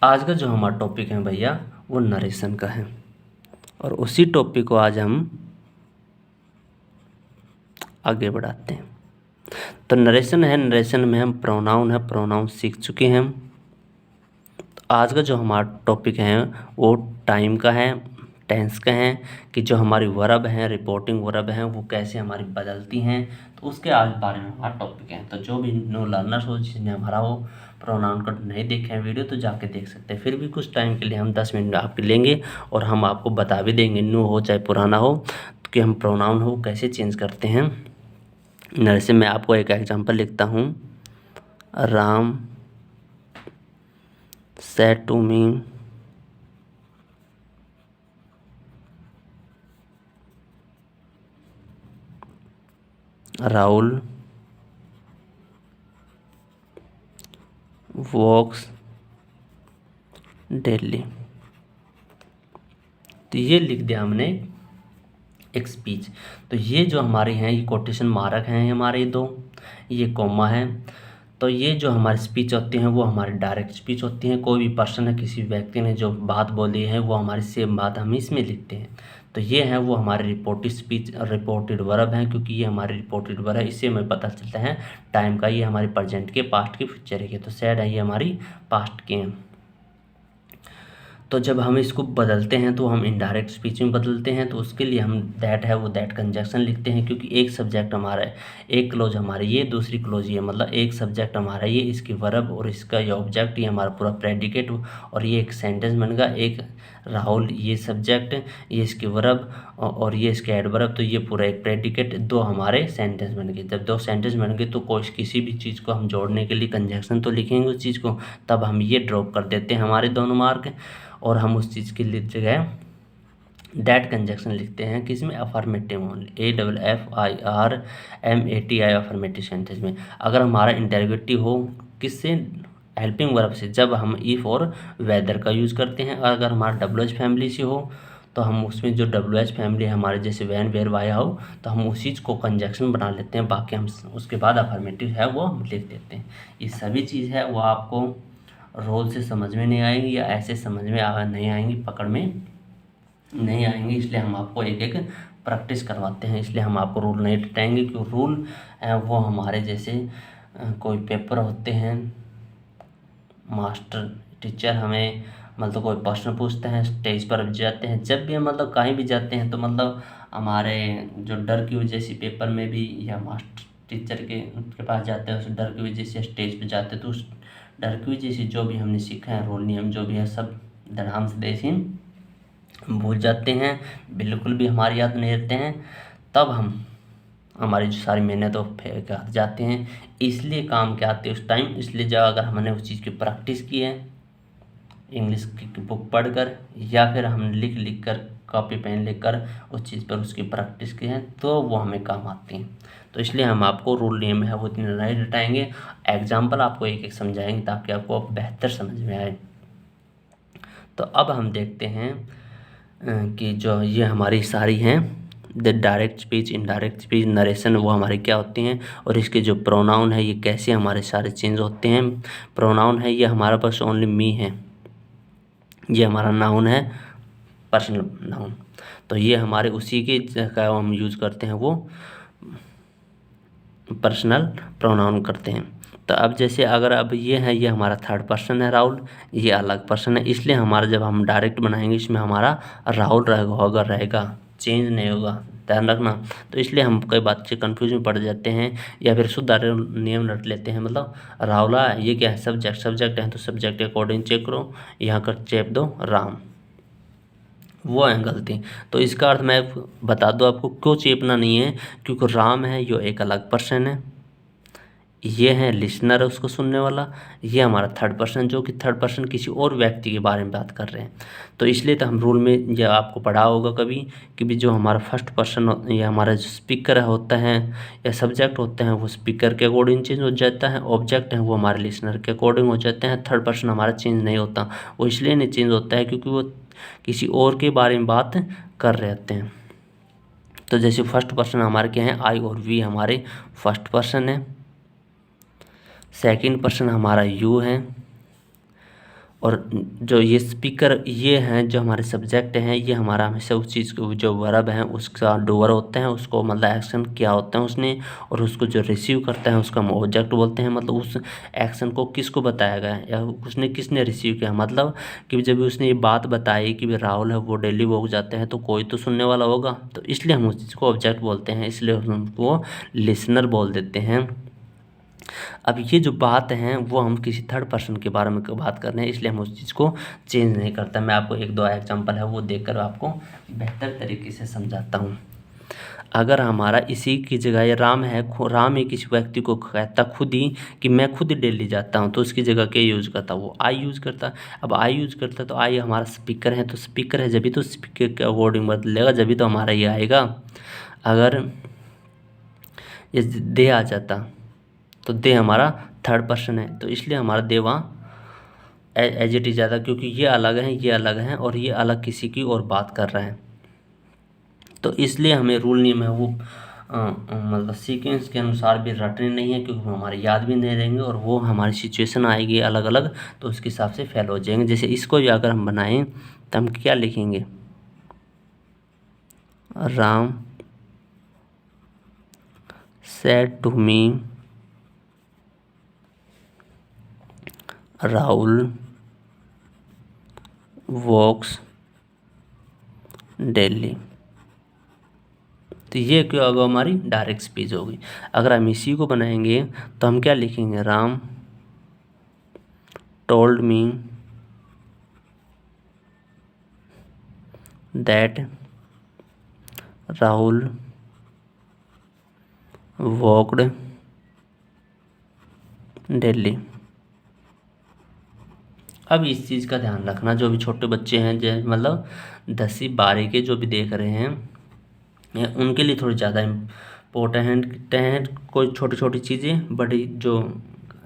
आज का जो हमारा टॉपिक है भैया वो नरेशन का है और उसी टॉपिक को आज हम आगे बढ़ाते हैं। तो नरेशन है, नरेशन में हम प्रोनाउन है, प्रोनाउन सीख चुके हैं हम। आज का जो हमारा टॉपिक है वो टाइम का है, टेंस का है कि जो हमारी वर्ब हैं, रिपोर्टिंग वर्ब हैं वो कैसे हमारी बदलती हैं, तो उसके आज बारे में हमारा टॉपिक है। तो जो भी न्यू लर्नर्स हो, जिसने हमारा वो प्रोनाउन का नहीं देखे हैं वीडियो, तो जाके देख सकते हैं। फिर भी कुछ टाइम के लिए हम 10 मिनट आपके लेंगे और हम आपको बता भी देंगे, न्यू हो चाहे पुराना हो, तो कि हम प्रोनाउन हो कैसे चेंज करते हैं। जैसे मैं आपको एक एग्जांपल लिखता हूँ। Ram said to me, Rahul walks daily। तो ये लिख दिया हमने एक स्पीच। तो ये जो हमारे हैं ये कोटेशन मार्क हैं हमारे दो, ये कॉमा है। तो ये जो हमारी स्पीच होती हैं वो हमारी डायरेक्ट स्पीच होती हैं। कोई भी पर्सन है, किसी व्यक्ति ने जो बात बोली है वो हमारी सेम बात हम इसमें लिखते हैं। तो ये है वो हमारे रिपोर्टेड स्पीच, रिपोर्टेड वर्ब हैं, क्योंकि ये हमारे रिपोर्टेड वर्ब है। इससे हमें पता चलता है टाइम का, ये हमारी प्रेजेंट के, पास्ट के, फ्यूचर के। तो सैड है ये हमारी पास्ट के हैं। तो जब हम इसको बदलते हैं तो हम इनडायरेक्ट स्पीच में बदलते हैं। तो उसके लिए हम दैट है वो दैट कंजक्शन लिखते हैं, क्योंकि एक सब्जेक्ट हमारा है, एक क्लोज हमारी ये, दूसरी क्लोज ये, मतलब एक सब्जेक्ट हमारा ये, इसकी वर्ब और इसका ये ऑब्जेक्ट, ये हमारा पूरा प्रेडिकेट, और ये एक सेंटेंस बन गया। एक राहुल ये सब्जेक्ट, ये इसकी वर्ब और ये इसके एडवर्ब, तो ये पूरा एक प्रेडिकेट, दो हमारे सेंटेंस बन गए। जब दो सेंटेंस बन गए तो कोई किसी भी चीज़ को हम जोड़ने के लिए कंजक्शन तो लिखेंगे उस चीज़ को, तब हम ये ड्रॉप कर देते हैं हमारे दोनों मार्क, और हम उस चीज़ की जगह दैट कंजक्शन लिखते हैं। किस में? Affirmative only, AFFIRMATI affirmative sentence में। अगर हमारा इंटेरोगेटिव हो किससे? हेल्पिंग वर्ब से, जब हम इफ़ और वेदर का यूज़ करते हैं। और अगर हमारा WH फैमिली से हो तो हम उसमें जो WH फैमिली है हमारे, जैसे वैन, वेयर, वाई, हाउ, तो हम उस चीज़ को कंजक्शन बना लेते हैं। बाकी हम उसके बाद अफर्मेटिव है वो हम लिख देते हैं। ये सभी चीज़ है वो आपको रोल से समझ में नहीं आएंगी, या ऐसे समझ में नहीं आएंगी, पकड़ में नहीं आएंगी। इसलिए हम आपको एक एक प्रैक्टिस करवाते हैं। इसलिए हम आपको रूल नहीं बताएंगे, क्योंकि रूल वो हमारे जैसे कोई पेपर होते हैं, मास्टर टीचर हमें मतलब कोई प्रश्न पूछते हैं, स्टेज पर जाते हैं, जब भी हम मतलब कहीं भी जाते हैं, तो मतलब हमारे जो डर की वजह से पेपर में भी, या मास्टर टीचर के पास जाते हैं, उस डर की वजह से स्टेज पर जाते हैं, तो उस डर की वजह से जो भी हमने सीखा है, रूल नियम जो भी है, सब धड़ाम से देसी हम भूल जाते हैं, बिल्कुल भी हमारी याद नहीं रहते हैं। तब हम हमारी जो सारी मेहनत वो फेंक जाते हैं। इसलिए काम के आते हैं उस टाइम। इसलिए जब अगर हमने उस चीज़ की प्रैक्टिस की है इंग्लिश की बुक पढ़कर, या फिर हम लिख लिख कर कॉपी पेन लेकर उस चीज़ पर उसकी प्रैक्टिस की है, तो वो हमें काम आती हैं। तो इसलिए हम आपको रूल नियम है वो इतने नहीं बताएंगे, एग्जाम्पल आपको एक एक समझाएंगे ताकि आपको बेहतर समझ में आए। तो अब हम देखते हैं कि जो ये हमारी सारी हैं the direct speech, indirect speech, narration, वो हमारी क्या होती हैं, और इसके जो प्रोनाउन है ये कैसे हमारे सारे चेंज होते हैं। प्रोनाउन है ये हमारे पास ओनली मी है, ये हमारा नाउन है, पर्सनल नाउन। तो ये हमारे उसी के जगह हम यूज़ करते हैं, वो पर्सनल प्रोनाउन करते हैं। तो अब जैसे अगर अब ये है, ये हमारा थर्ड पर्सन है राहुल, ये अलग पर्सन है, इसलिए हमारा जब हम डायरेक्ट बनाएंगे इसमें हमारा राहुल रहेगा, चेंज नहीं होगा, ध्यान रखना। तो इसलिए हम कई बात से कन्फ्यूज में पड़ जाते हैं, या फिर शुद्ध नियम रट लेते हैं। मतलब राहुला ये क्या है? सब्जेक्ट है, तो सब्जेक्ट के अकॉर्डिंग चेक करो, यहाँ कर चेप दो राम, वो है गलती। तो इसका अर्थ मैं बता दूँ आपको क्यों चेपना नहीं है, क्योंकि राम है यो एक अलग पर्सन है, ये है लिसनर है उसको सुनने वाला, ये हमारा थर्ड पर्सन, जो कि थर्ड पर्सन किसी और व्यक्ति के बारे में बात कर रहे हैं। तो इसलिए तो हम रूल में ये आपको पढ़ा होगा कभी कि भी जो हमारा फर्स्ट पर्सन या हमारा जो स्पीकर होता है या सब्जेक्ट होते हैं वो स्पीकर के अकॉर्डिंग चेंज हो जाता है, ऑब्जेक्ट है वो हमारे लिसनर के अकॉर्डिंग हो जाते हैं। थर्ड पर्सन हमारा चेंज नहीं होता, वो इसलिए नहीं चेंज होता है क्योंकि वो किसी और के बारे में बात कर रहे होते हैं। तो जैसे फर्स्ट पर्सन हमारे क्या हैं? आई और वी हमारे फर्स्ट पर्सन है, सेकंड पर्सन हमारा यू है, और जो ये स्पीकर ये हैं जो हमारे सब्जेक्ट हैं, ये हमारा हमेशा उस चीज़ को जो वर्ब है उसका डूअर होते हैं, उसको मतलब एक्शन किया होता है उसने, और उसको जो रिसीव करता है उसका हम ऑब्जेक्ट बोलते हैं। मतलब उस एक्शन को किसको बताया गया है या उसने किसने रिसीव किया, मतलब कि जब उसने ये बात बताई कि भाई राहुल है वो डेली वॉक जाते हैं, तो कोई तो सुनने वाला होगा, तो इसलिए हम उस चीज़ को ऑब्जेक्ट बोलते हैं, इसलिए हम उसको लिसनर बोल देते हैं। अब ये जो बात है वो हम किसी थर्ड पर्सन के बारे में बात कर रहे हैं, इसलिए हम उस चीज़ को चेंज नहीं करता। मैं आपको एक दो एग्जांपल है वो देखकर आपको बेहतर तरीके से समझाता हूँ। अगर हमारा इसी की जगह ये राम है, राम ही किसी व्यक्ति को कहता खुद ही कि मैं खुद डेली जाता हूँ, तो उसकी जगह क्या यूज़ करता, वो आई यूज़ करता। अब आई यूज़ करता तो आई हमारा स्पीकर है, तो स्पीकर है जब भी तो स्पीकर के अकॉर्डिंग बदलेगा, जब भी तो हमारा ये आएगा। अगर ये दे आ जाता तो दे हमारा थर्ड पर्सन है, तो इसलिए हमारा दे वहाँ एज इट इज आता, क्योंकि ये अलग है, ये अलग है, और ये अलग किसी की और बात कर रहे हैं। तो इसलिए हमें रूल नियम है वो मतलब सीक्वेंस के अनुसार भी रटने नहीं है, क्योंकि वो हमारे याद भी नहीं रहेंगे, और वो हमारी सिचुएशन आएगी अलग अलग तो उसके हिसाब से फेल हो जाएंगे। जैसे इसको भी अगर हम बनाएं तो हम क्या लिखेंगे, Ram said to me Rahul walks daily, तो ये क्या होगा, हमारी डायरेक्ट स्पीच होगी। अगर हम इसी को बनाएंगे तो हम क्या लिखेंगे, Ram told me that Rahul walked daily. अब इस चीज़ का ध्यान रखना, जो भी छोटे बच्चे हैं जो मतलब 10वीं 12वीं के जो भी देख रहे हैं, उनके लिए थोड़ी ज़्यादा इम्पोर्टेंट हैं कोई छोटी छोटी चीज़ें। बड़ी जो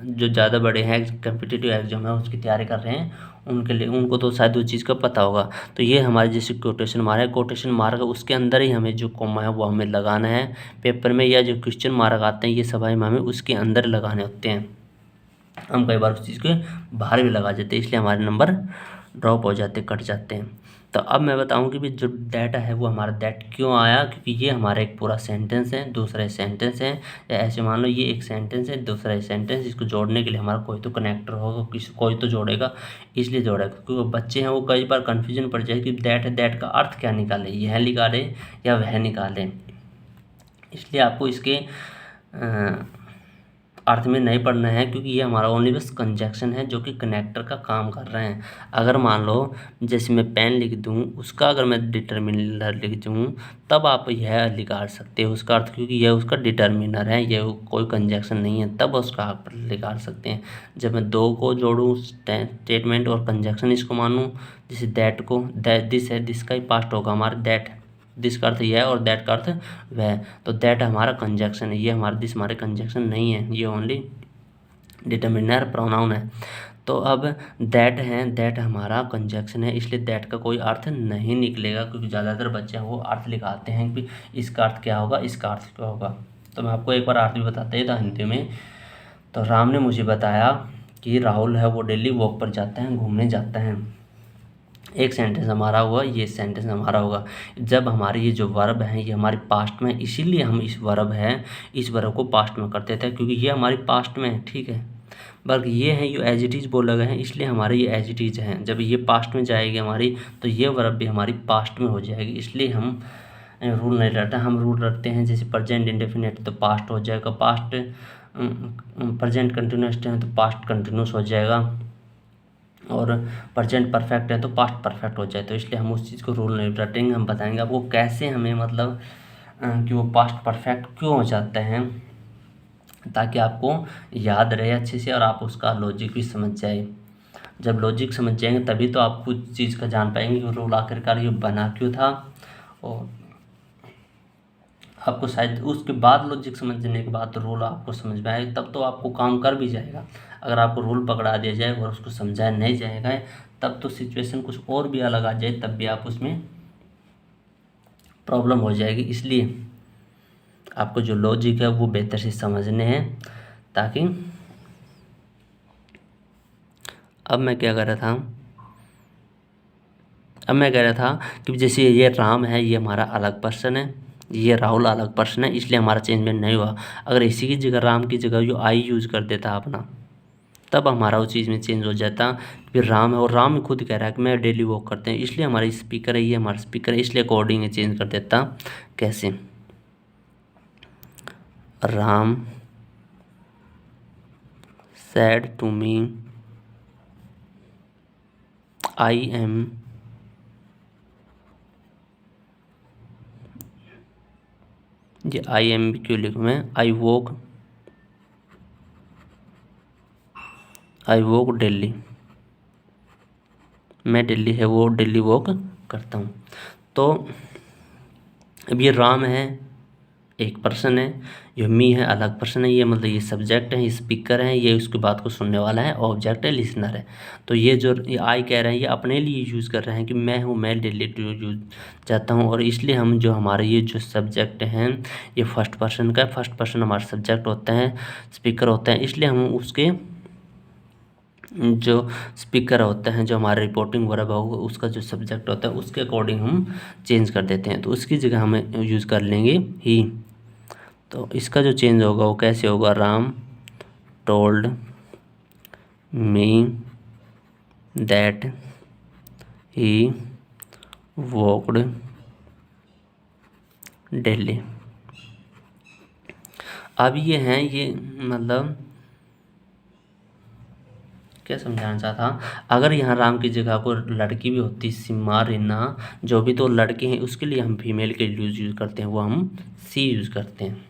जो ज़्यादा बड़े हैं कम्पिटिटिव एग्जाम है उसकी तैयारी कर रहे हैं, उनके लिए उनको तो शायद उस चीज़ का पता होगा। तो ये हमारे जैसे कोटेशन मार्क है, कोटेशन मार्क उसके अंदर ही हमें जो कॉमा है वो हमें लगाना है पेपर में, या जो क्वेश्चन मार्क आते हैं ये सब हमें उसके अंदर लगाने होते हैं। हम कई बार उस चीज़ के बाहर भी लगा देते हैं, इसलिए हमारे नंबर ड्रॉप हो जाते, कट जाते हैं। तो अब मैं बताऊं कि भी जो डाटा है वो हमारा दैट क्यों आया, क्योंकि ये हमारा एक पूरा सेंटेंस है, दूसरा सेंटेंस है, या ऐसे मान लो ये एक सेंटेंस है, दूसरा सेंटेंस, इसको जोड़ने के लिए हमारा कोई तो कनेक्टर होगा, किसी कोई तो जोड़ेगा, इसलिए जोड़ेगा। क्योंकि बच्चे हैं वो कई बार कन्फ्यूजन पड़ जाए कि दैट है, दैट का अर्थ क्या निकाले, यह निकाले या वह निकाले, इसलिए आपको इसके अर्थ में नहीं पढ़ना है, क्योंकि ये हमारा ओनली बस कंजक्शन है जो कि कनेक्टर का काम कर रहे हैं। अगर मान लो जैसे मैं पेन लिख दूँ, उसका अगर मैं डिटर्मिनर लिख दूँ, तब आप यह निकाल सकते हो उसका अर्थ, क्योंकि यह उसका डिटर्मिनर है, यह कोई कंजक्शन नहीं है, तब उसका आप निकाल सकते हैं। जब मैं दो को जोड़ूँ स्टेटमेंट और कंजक्शन इसको मानूँ, जैसे दैट को दिस है, दिस का ही पास्ट होगा हमारा दैट, दिस का अर्थ यह है और दैट का अर्थ वह, तो दैट हमारा कंजक्शन है, ये हमारा दिस हमारे कंजक्शन नहीं है, ये ओनली डिटर्मिनर प्रोनाउन है। तो अब दैट है, दैट हमारा कंजक्शन है, इसलिए दैट का कोई अर्थ नहीं निकलेगा, क्योंकि ज़्यादातर बच्चे वो अर्थ लिखाते हैं कि इसका अर्थ क्या होगा, इसका अर्थ क्या होगा। तो मैं आपको एक बार अर्थ भी बताते ही था हिंदी में। तो राम ने मुझे बताया कि राहुल है वो डेली वॉक पर जाते हैं, घूमने जाते हैं, एक सेंटेंस हमारा हुआ, ये सेंटेंस हमारा होगा। जब हमारे ये जो वर्ब है ये हमारे पास्ट में, इसीलिए हम इस वर्ब को पास्ट में करते थे, क्योंकि ये हमारी पास्ट में है, ठीक है। बल्कि ये है ये एज इट इज़ बोला गया है, इसलिए हमारे ये एज इट इज़ हैं। जब ये पास्ट में जाएगी हमारी, तो ये वर्ब भी हमारी पास्ट में हो जाएगी, इसलिए हम रूल नहीं रखते। हम रूल रखते हैं जैसे प्रेजेंट इंडेफिनिट तो पास्ट हो जाएगा, पास्ट प्रेजेंट कंटिन्यूस है तो पास्ट कंटिन्यूस हो जाएगा, और प्रेजेंट परफेक्ट है तो पास्ट परफेक्ट हो जाए। तो इसलिए हम उस चीज़ को रूल नहीं रटेंगे, हम बताएंगे आपको कैसे हमें मतलब कि वो पास्ट परफेक्ट क्यों हो जाते हैं, ताकि आपको याद रहे अच्छे से और आप उसका लॉजिक भी समझ जाए। जब लॉजिक समझ जाएंगे तभी तो आप कुछ चीज़ का जान पाएंगे कि रूल आखिरकार ये बना क्यों था, और आपको शायद उसके बाद लॉजिक समझने के बाद तो रूल आपको समझ में आए, तब तो आपको काम कर भी जाएगा। अगर आपको रूल पकड़ा दिया जाए और उसको समझाया नहीं जाएगा, तब तो सिचुएशन कुछ और भी अलग आ जाए, तब भी आप उसमें प्रॉब्लम हो जाएगी। इसलिए आपको जो लॉजिक है वो बेहतर से समझने हैं, ताकि अब मैं क्या कर रहा था, अब मैं कह रहा था कि जैसे ये राम है, ये हमारा अलग पर्सन है, ये राहुल अलग पर्सन है, इसलिए हमारा चेंजमेंट नहीं हुआ। अगर इसी की जगह राम की जगह जो आई यूज़ कर देता अपना, तब हमारा उस चीज़ में चेंज हो जाता। फिर राम है और राम ही खुद कह रहा है कि मैं डेली वॉक करते हैं, इसलिए हमारी स्पीकर है, ये हमारा स्पीकर है, इसलिए अकॉर्डिंग चेंज कर देता। कैसे? Ram said to me I am ये आई एम क्यों लिखूँ मैं, आई वॉक डेली, मैं दिल्ली है वो डेली वॉक करता हूँ। तो अब ये राम है एक पर्सन है, जो मी है अलग पर्सन है, ये मतलब ये सब्जेक्ट है, ये स्पीकर है, ये उसकी बात को सुनने वाला है, ऑब्जेक्ट है लिसनर है। तो ये जो ये आई कह रहे हैं, ये अपने लिए यूज़ कर रहे हैं कि मैं हूँ, मैं डेली यूज जाता हूँ, और इसलिए हम जो हमारे ये जो सब्जेक्ट हैं ये फर्स्ट पर्सन का, फर्स्ट पर्सन हमारा सब्जेक्ट होता है, स्पीकर होता है, इसलिए हम उसके जो स्पीकर होते हैं, जो हमारे रिपोर्टिंग वर्ब होगा उसका जो सब्जेक्ट होता है उसके अकॉर्डिंग हम चेंज कर देते हैं। तो उसकी जगह हमें यूज़ कर लेंगे ही। तो इसका जो चेंज होगा वो कैसे होगा, Ram told me that he walked daily. अब ये हैं, ये मतलब क्या समझाना चाहता, अगर यहाँ राम की जगह को लड़की भी होती, सिम्मा रिना जो भी, तो लड़के हैं उसके लिए हम फीमेल के यूज़ करते हैं, वो हम सी यूज़ करते हैं।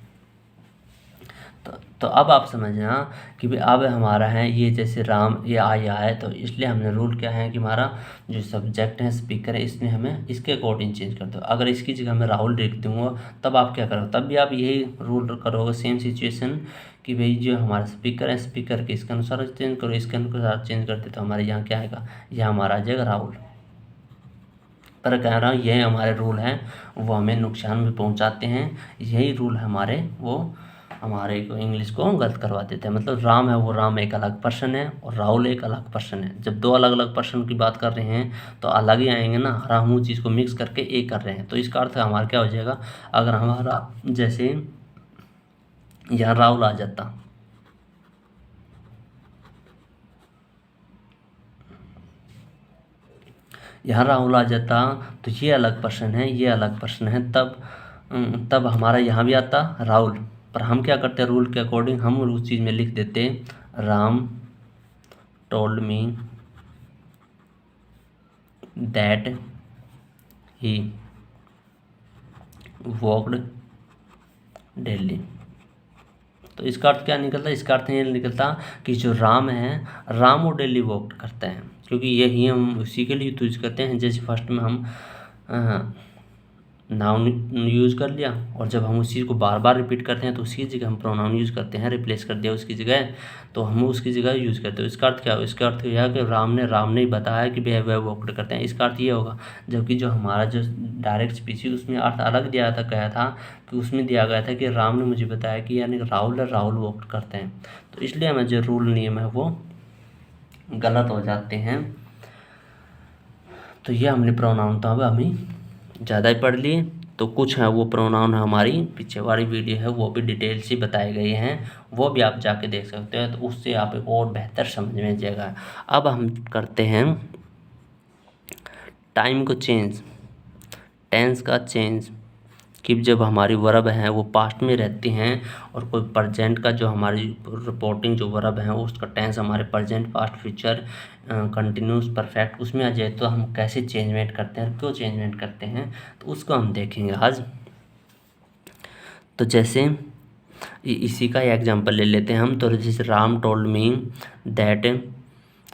तो अब आप समझना कि भाई अब हमारा है ये, जैसे राम ये आया है, तो इसलिए हमने रूल क्या है कि हमारा जो सब्जेक्ट है स्पीकर है, इसमें हमें इसके अकॉर्डिंग चेंज कर दो। अगर इसकी जगह मैं राहुल लिख दूँगा तब आप क्या करोगे, तब भी आप यही रूल करोगे, सेम सिचुएशन कि भाई जो हमारा स्पीकर है, स्पीकर के इसके अनुसार चेंज करो, इसके अनुसार चेंज करते तो हमारे यहाँ क्या आएगा, यह हमारा आ जाएगा राहुल। पर कह रहा हूँ यही हमारे रूल हैं, वो हमें नुकसान में पहुँचाते हैं, यही रूल हमारे वो हमारे को इंग्लिश को गलत करवा देते हैं। मतलब राम है वो राम एक अलग पर्सन है और राहुल एक अलग पर्सन है। जब दो अलग अलग पर्सन की बात कर रहे हैं तो अलग ही आएंगे ना, हम उस चीज़ को मिक्स करके एक कर रहे हैं, तो इसका अर्थ हमारा क्या हो जाएगा, अगर हमारा जैसे यहाँ राहुल आ जाता, यहाँ राहुल आ जाता तो ये अलग पर्सन है, ये अलग पर्सन है, तब हमारा यहाँ भी आता राहुल। पर हम क्या करते हैं, रूल के अकॉर्डिंग हम उस चीज़ में लिख देते Ram told me that he walked daily. तो इसका अर्थ क्या निकलता है, इसका अर्थ ये निकलता कि जो राम है, राम वो डेली वॉक करते हैं, क्योंकि यही हम उसी के लिए यूज़ करते हैं। जैसे फर्स्ट में हम नाउन यूज़ कर लिया, और जब हम उस चीज़ को बार बार रिपीट करते हैं तो उसकी जगह हम प्रोनाउन यूज़ करते हैं, रिप्लेस कर दिया उसकी जगह, तो हम उसकी जगह यूज़ करते हैं। इसका अर्थ क्या हो, इसका अर्थ यह है कि राम ने बताया कि वह वॉक करते हैं, इसका अर्थ ये होगा। जबकि जो हमारा जो डायरेक्ट स्पीच उसमें अर्थ अलग दिया था, कहा था कि उसमें दिया गया था कि राम ने मुझे बताया कि यानी राहुल वॉक करते हैं, तो इसलिए हमें जो रूल नियम है वो गलत हो जाते हैं। तो ये हमने प्रोनाउन तो अब हमें ज़्यादा ही पढ़ लिए, तो कुछ है वो प्रोनाउन हमारी पीछे वाली वीडियो है वो भी डिटेल से बताए गए हैं, वो भी आप जाके देख सकते हो, तो उससे आप एक और बेहतर समझ में जाएगा। अब हम करते हैं टाइम को चेंज, टेंस का चेंज, कि जब हमारी वर्ब हैं वो पास्ट में रहती हैं और कोई प्रेजेंट का जो हमारी रिपोर्टिंग जो वर्ब हैं उसका टेंस हमारे present, past, future, continuous, perfect उसमें आ जाए, तो हम कैसे चेंजमेंट करते हैं, क्यों चेंजमेंट करते हैं, तो उसको हम देखेंगे आज। तो जैसे इसी का एग्जांपल ले लेते हैं हम, तो जैसे Ram told me that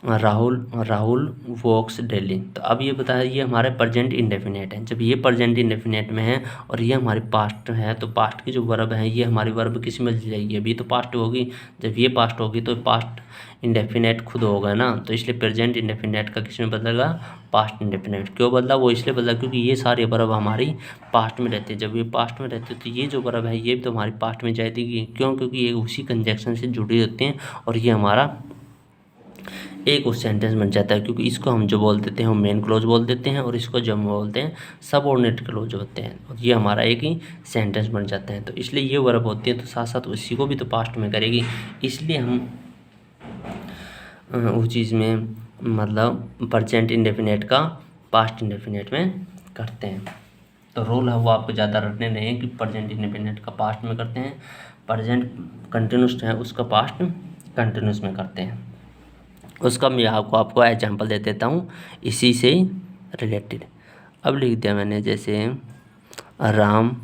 Rahul walks daily, तो अब ये बताया ये हमारे प्रेजेंट इंडेफिनेट है। जब ये प्रेजेंट इंडेफिनेट में है और ये हमारी पास्ट है, तो पास्ट की जो वर्ब है ये हमारी वर्ब किस में बदल जाएगी, अभी तो पास्ट होगी, जब ये पास्ट होगी तो पास्ट इंडेफिनेट खुद होगा ना, तो इसलिए प्रेजेंट इंडेफिनेट का किस में बदलेगा, पास्ट इंडेफिनेट। क्यों बदला, वो इसलिए बदला क्योंकि ये सारी वर्ब हमारी पास्ट में रहती है। जब ये पास्ट में रहती है तो ये जो वर्ब है ये भी तो हमारी पास्ट में जाएगी, क्यों, क्योंकि ये उसी कंजक्शन से जुड़ी होती हैं और ये हमारा एक उस सेंटेंस बन जाता है, क्योंकि इसको हम जो बोल देते हैं वो मेन क्लोज बोल देते हैं और इसको जो हम बोलते हैं सबऑर्डिनेट क्लोज होते हैं, और ये हमारा एक ही सेंटेंस बन जाता है। तो इसलिए ये वर्ब होती है तो साथ साथ उसी को भी तो पास्ट में करेगी, इसलिए हम उस चीज़ में मतलब प्रेजेंट इंडेफिनिट का पास्ट इंडेफिनिट में करते हैं। तो रूल है वो आपको ज़्यादा रटने नहीं है कि प्रेजेंट इंडेफिनिट का पास्ट में करते हैं, प्रेजेंट कंटिन्यूस है उसका पास्ट कंटिन्यूस में करते हैं। उसका मैं आपको एग्जांपल दे देता हूँ इसी से रिलेटेड। अब लिख दिया मैंने, जैसे Ram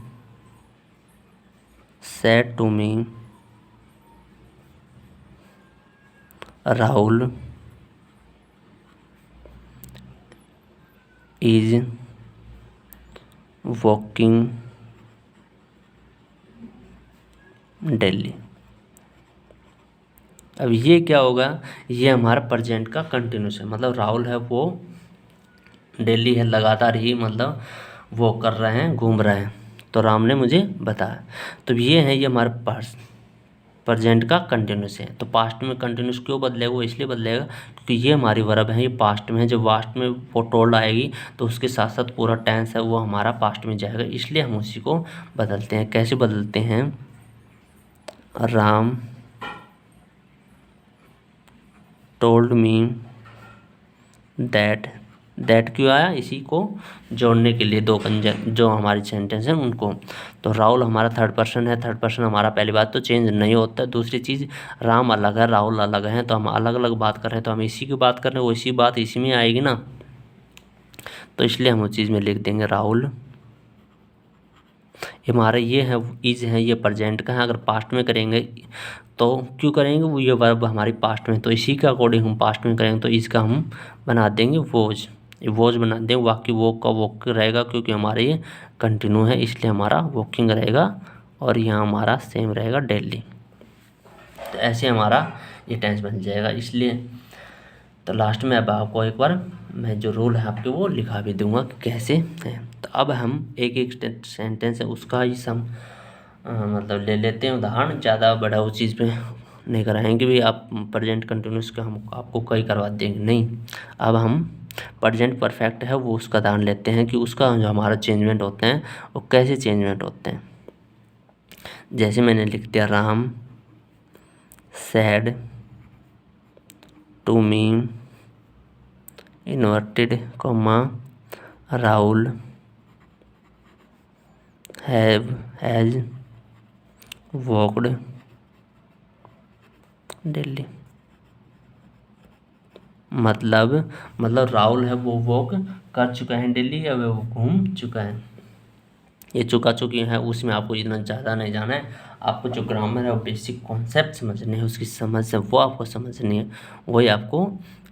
said to me Rahul is walking daily. अब ये क्या होगा, ये हमारा प्रेजेंट का कंटिन्यूस है, मतलब राहुल है वो डेली है लगातार ही मतलब वो कर रहे हैं, घूम रहे हैं, तो राम ने मुझे बताया। तो ये है ये हमारे पास प्रेजेंट का कंटिन्यूस है। तो पास्ट में कंटिन्यूस क्यों बदलेगा, वो इसलिए बदलेगा क्योंकि ये हमारी वर्ब है, ये पास्ट में है। जब पास्ट में वो टोल्ड आएगी तो उसके साथ साथ पूरा टेंस है वो हमारा पास्ट में जाएगा, इसलिए हम उसी को बदलते हैं। कैसे बदलते हैं, Ram told me that, that क्यों आया, इसी को जोड़ने के लिए दो जो हमारी सेंटेंस है उनको। तो राहुल हमारा थर्ड पर्सन है, थर्ड पर्सन हमारा पहली बात तो चेंज नहीं होता है। दूसरी चीज़ राम अलग है राहुल अलग है, तो हम अलग अलग बात कर रहे हैं, तो हम इसी की बात कर रहे हैं, वो इसी बात इसी में आएगी ना, तो इसलिए हम उस चीज़ में लिख देंगे राहुल। हमारा ये है इज है, ये प्रेजेंट का है। अगर पास्ट में करेंगे तो क्यों करेंगे, वो ये वर्ब हमारी पास्ट में, तो इसी के अकॉर्डिंग हम पास्ट में करेंगे, तो इसका हम बना देंगे वोज, वोज बना देंगे। बाकी वॉक का वॉक रहेगा क्योंकि हमारे ये कंटिन्यू है, इसलिए हमारा वॉकिंग रहेगा, और यहाँ हमारा सेम रहेगा डेली। तो ऐसे हमारा ये टेंस बन जाएगा। इसलिए तो लास्ट में अब आपको एक बार मैं जो रूल है आपके वो लिखा भी दूंगा कि कैसे है। तो अब हम एक एक सेंटेंस है उसका ही सम मतलब ले लेते हैं उदाहरण, ज़्यादा बड़ा उस चीज़ पे नहीं कराएंगे भी आप प्रेजेंट कंटिन्यूस का हम आपको कई करवा देंगे, नहीं। अब हम प्रेजेंट परफेक्ट है वो उसका उदाहरण लेते हैं कि उसका जो हमारा चेंजमेंट होते हैं वो कैसे चेंजमेंट होते हैं। जैसे मैंने लिख दिया, Ram said to me inverted comma Rahul has walked daily. मतलब राहुल है वो वॉक कर चुका है डेली, या वो घूम चुका है। ये चुका चुकी है उसमें आपको इतना ज़्यादा नहीं जाना है, आपको जो ग्रामर है वो बेसिक कॉन्सेप्ट समझने हैं, उसकी समझ है वो आपको समझनी है, वही आपको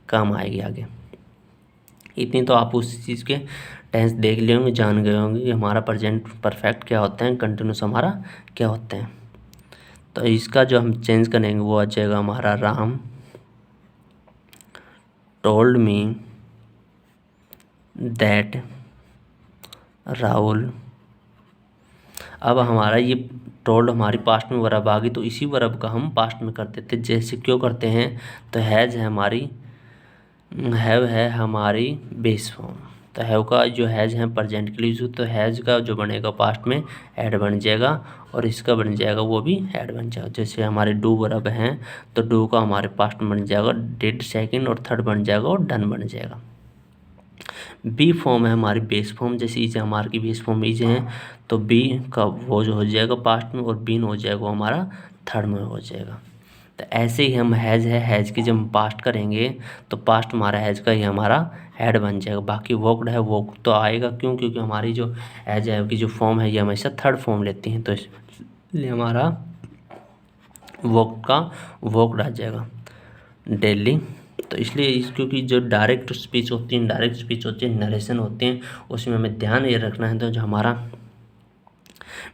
काम आएगी आगे। इतनी तो आप उस चीज़ के टेंस देख लिए होंगे, जान गए होंगे कि हमारा प्रेजेंट परफेक्ट क्या होता है, कंटिन्यूस हमारा क्या होता है। तो इसका जो हम चेंज करेंगे वो आ जाएगा हमारा, Ram told me that Rahul. अब हमारा ये टोल्ड हमारी पास्ट में वर्ब आ गई, तो इसी वर्ब का हम पास्ट में कर देते। जैसे क्यों करते हैं, तो हैज़ है हमारी, हैव है हमारी बेस फॉर्म, तो हैव का जो हैज़ है प्रेजेंट के लिए यूज, तो हैज़ का जो बनेगा पास्ट में ऐड बन जाएगा, और इसका बन जाएगा वो भी ऐड बन जाएगा। जैसे हमारे डू वर्ब हैं तो डू का हमारे पास्ट में बन जाएगा डिड, सेकंड और थर्ड बन जाएगा, और डन बन जाएगा। बी फॉर्म है हमारी बेस फॉर्म, जैसे इज हमारे की बेस फॉर्म इज है, तो बी का वो जो हो जाएगा पास्ट में, और बीन हो जाएगा वो हमारा थर्ड में हो जाएगा। तो ऐसे ही हम हैज़ है, हैज़ की जब हम पास्ट करेंगे तो पास्ट हमारा हैज़ का ही हमारा हैड बन जाएगा। बाकी वॉकड है वॉक तो आएगा, क्यों, क्योंकि हमारी जो हैज़ है की जो फॉर्म है ये हमेशा थर्ड फॉर्म लेती हैं, तो इसलिए हमारा वॉक का वॉकड आ जाएगा डेली। तो इसलिए क्योंकि जो डायरेक्ट स्पीच होती है, इनडायरेक्ट स्पीच होती है, नरेशन होते हैं, उसमें हमें ध्यान ये रखना है। तो जो हमारा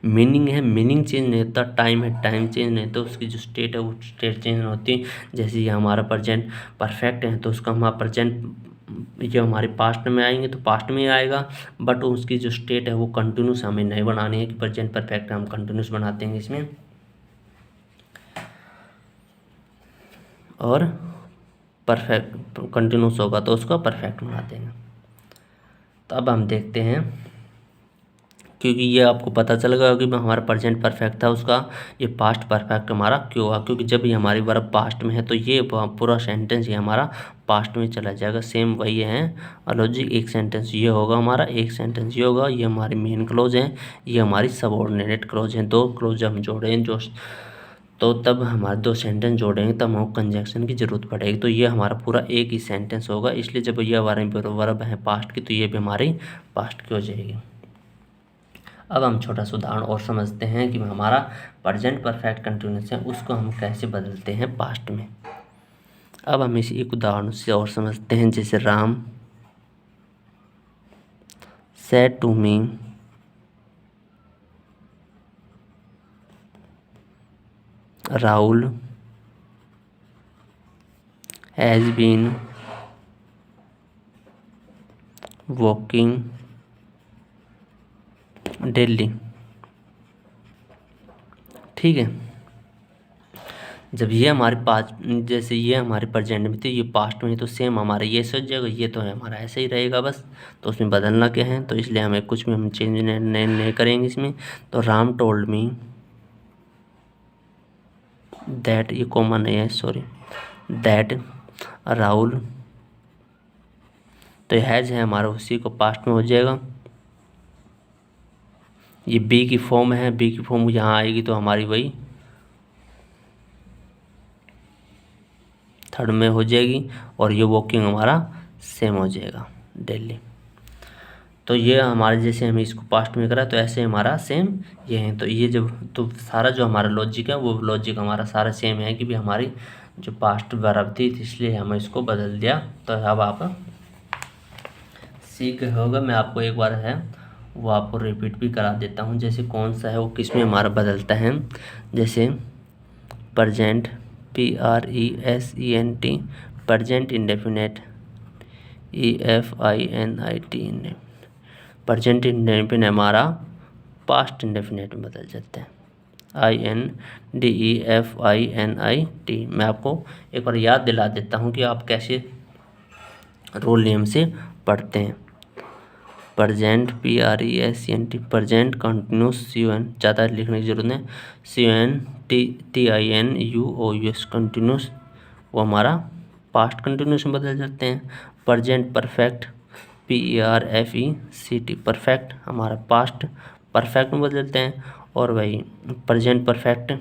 मीनिंग है, मीनिंग चेंज नहीं होता, टाइम है, टाइम चेंज नहीं होता, उसकी जो स्टेट है वो स्टेट चेंज होती है। जैसे ये हमारा प्रेजेंट परफेक्ट है तो उसका हमारा प्रेजेंट ये हमारे पास्ट में आएंगे तो पास्ट में आएगा, बट उसकी जो स्टेट है वो कंटिन्यूस हमें नहीं बनानी है कि प्रेजेंट परफेक्ट हम कंटिन्यूस बनाते हैं इसमें। और परफेक्ट कंटिन्यूस होगा तो उसको परफेक्ट बना देंगे। तो अब हम देखते हैं, क्योंकि ये आपको पता चल गया कि हमारा प्रेजेंट परफेक्ट था उसका, ये पास्ट परफेक्ट हमारा क्यों हुआ, क्योंकि जब ये हमारी वर्ब पास्ट में है तो ये पूरा सेंटेंस ये हमारा पास्ट में चला जाएगा। सेम वही है लॉजिक, एक सेंटेंस ये होगा हमारा, एक सेंटेंस ये होगा, ये हमारी मेन क्लोज है, ये हमारी सबऑर्डिनेट क्लोज है। दो क्लोज हम जोड़ें जो तो तब हमारे दो सेंटेंस जोड़ेंगे तब हमको कंजक्शन की ज़रूरत पड़ेगी। तो ये हमारा पूरा एक ही सेंटेंस होगा, इसलिए जब ये हमारे वर्ब है पास्ट की तो ये भी हमारी पास्ट की हो जाएगी। अब हम छोटा सा उदाहरण और समझते हैं कि हमारा प्रेजेंट परफेक्ट कंटिन्यूस है उसको हम कैसे बदलते हैं पास्ट में। अब हम इसी एक उदाहरण से और समझते हैं, जैसे Ram said to me Rahul has been walking daily. ठीक है, जब ये हमारे पास, जैसे ये हमारे प्रेजेंट में थी ये पास्ट में, तो सेम हमारा ये सोच जाएगा, ये तो है हमारा ऐसे ही रहेगा बस। तो उसमें बदलना क्या है, तो इसलिए हमें कुछ भी हम चेंज नहीं करेंगे इसमें। तो राम टोल्ड मी दैट, ये कॉमन नहीं है सॉरी, दैट राहुल, तो हैज़ है हमारा उसी को पास्ट में हो जाएगा। ये बी की फॉर्म है, बी की फॉर्म यहाँ आएगी तो हमारी वही थर्ड में हो जाएगी, और ये वॉकिंग हमारा सेम हो जाएगा डेली। तो ये हमारे जैसे हमें इसको पास्ट में करा तो ऐसे हमारा सेम ये है। तो ये जब तो सारा जो हमारा लॉजिक है वो लॉजिक हमारा सारा सेम है कि भी हमारी जो पास्ट वर्ब थी इसलिए हमें इसको बदल दिया। तो अब आप सीख गए होगा, मैं आपको एक बार है वो आपको रिपीट भी करा देता हूँ, जैसे कौन सा है वो किस में हमारा बदलता है। जैसे present PRESENT present indefinite EFINIT present indefinite हमारा पास्ट इंडेफिनेट में बदल जाते हैं INDEFINIT। मैं आपको एक बार याद दिला देता हूँ कि आप कैसे रोल नेम से पढ़ते हैं। Present PRESENT present continuous CON, ज़्यादा लिखने की जरूरत नहीं, CONTINUOUS कंटिन्यूस वो हमारा पास्ट कंटिन्यूस में बदल जाते हैं। प्रेजेंट परफेक्ट PERFECT परफेक्ट हमारा पास्ट परफेक्ट में बदलते हैं, और वही प्रेजेंट परफेक्ट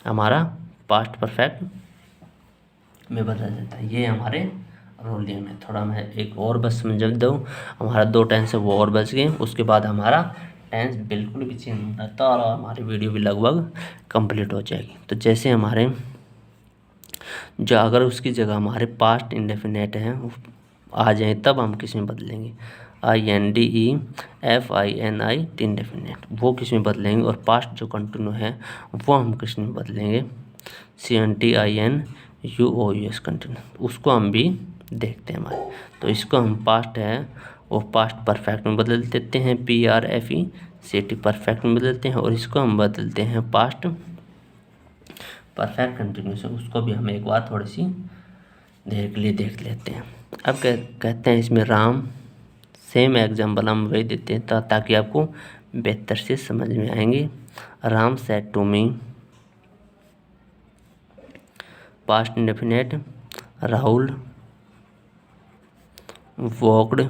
हमारा पास्ट परफेक्ट में बदल जाता है। ये हमारे रोल नेम है। थोड़ा मैं एक और बस समझ दूँ, हमारा 2 टेंस है वो और बच गए, उसके बाद हमारा टेंस बिल्कुल भी चेंज नहीं रहता और हमारी वीडियो भी लगभग कंप्लीट हो जाएगी। तो जैसे हमारे जो अगर उसकी जगह हमारे पास्ट इंडेफिनेट हैं आ जाए तब हम किस में बदलेंगे, INDEFINIT इंडेफिनेट वो किस में बदलेंगे, और पास्ट जो कंटिन्यू है वो हम किस में बदलेंगे, CONTINUOUS कंटिन्यू, उसको हम भी देखते हैं हमारे। तो इसको हम पास्ट है वो पास्ट परफेक्ट में बदल देते हैं, PRFECT परफेक्ट में बदलते हैं, और इसको हम बदलते हैं पास्ट परफेक्ट कंटिन्यूस, उसको भी हम एक बार थोड़ी सी देर के लिए देख लेते हैं। अब कहते हैं इसमें राम, सेम एग्जाम्पल हम वही देते हैं ताकि आपको बेहतर से समझ में आएंगे। Ram said to me, past indefinite Rahul walked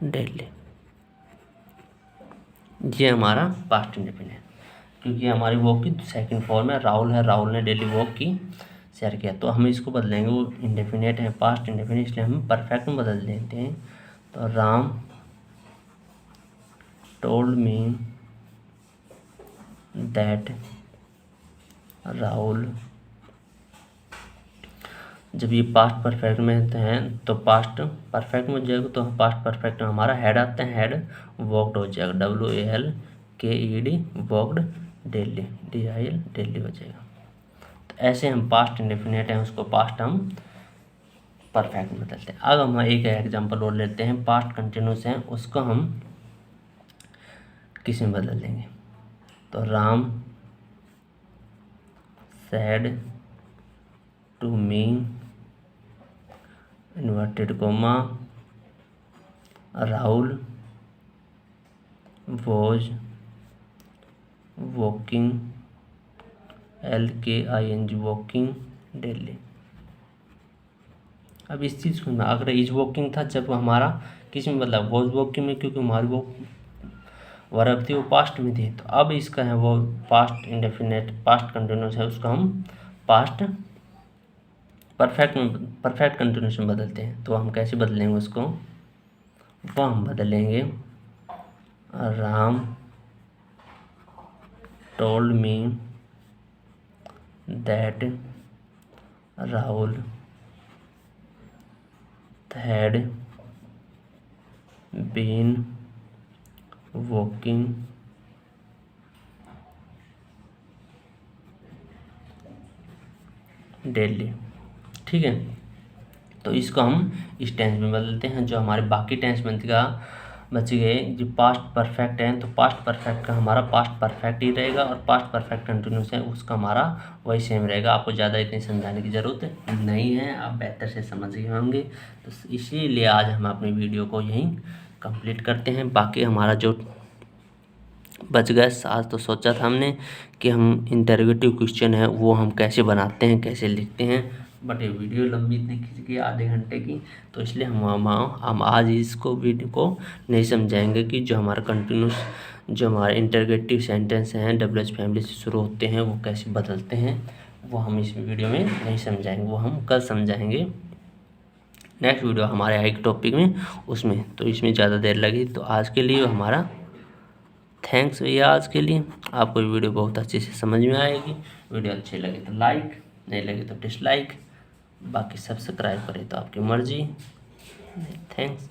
daily. ये हमारा पास्ट इंडेफिनेट, क्योंकि हमारी वॉक की सेकंड फॉर्म है राहुल है, राहुल ने डेली वॉक की शेयर किया, तो हम इसको बदलेंगे, वो इंडेफिनेट है पास्ट इंडेफिनेट इसलिए हम परफेक्ट में बदल देते हैं। तो Ram told me that Rahul, जब ये पास्ट परफेक्ट में हैं तो पास्ट परफेक्ट में हो जाएगा, तो पास्ट परफेक्ट में हमारा हेड आता है, हेड वॉकड हो जाएगा, WALKED walked daily, DIL daily हो जाएगा। तो ऐसे हम पास्ट इंडेफिनेट हैं उसको पास्ट हम परफेक्ट में बदलते हैं। अब हम एक एग्जांपल और लेते हैं, पास्ट कंटिन्यूस है उसको हम किस में बदल देंगे। तो Ram said to me inverted comma Rahul was walking LKING walking daily. अब इस चीज़ को अगर इज वॉकिंग था जब हमारा किस में मतलब वॉज वॉकिंग में, क्योंकि हमारी वो वर्ब थी वो पास्ट में थी, तो अब इसका है वो पास्ट इंडेफिनेट पास्ट कंटिन्यूस है, उसको हम पास्ट परफेक्ट कंटिन्यूस में बदलते हैं। तो हम कैसे बदलेंगे उसको, वो हम बदलेंगे Ram told me that Rahul had been walking daily. ठीक है, तो इसको हम इस टेंस में बदलते हैं। जो हमारे बाकी टेंस बच गए जो पास्ट परफेक्ट है, तो पास्ट परफेक्ट का हमारा पास्ट परफेक्ट ही रहेगा और पास्ट परफेक्ट कंटिन्यूस है उसका हमारा वही सेम रहेगा। आपको ज़्यादा इतनी समझाने की ज़रूरत नहीं है, आप बेहतर से समझ गए होंगे। तो इसीलिए आज हम अपनी वीडियो को यहीं कंप्लीट करते हैं। बाकी हमारा जो बच गया आज तो सोचा था हमने कि हम इंटरोगेटिव क्वेश्चन है वो हम कैसे बनाते हैं कैसे लिखते हैं, बट ये वीडियो लंबी इतनी खींच गई आधे घंटे की, तो इसलिए हम आज इसको वीडियो को नहीं समझाएंगे कि जो हमारा कंटिन्यूस जो हमारे इंटरोगेटिव सेंटेंस हैं WH फैमिली से शुरू होते हैं वो कैसे बदलते हैं, वो हम इस वीडियो में नहीं समझाएंगे, वो हम कल समझाएंगे। नेक्स्ट वीडियो हमारे एक टॉपिक में उसमें, तो इसमें ज़्यादा देर लगी। तो आज के लिए हमारा थैंक्स भैया। आज के लिए आपको वीडियो बहुत अच्छे से समझ में आएगी। वीडियो अच्छे लगे तो लाइक, नहीं लगे तो डिसलाइक, बाकी सब्सक्राइब करें तो आपकी मर्जी। थैंक्स।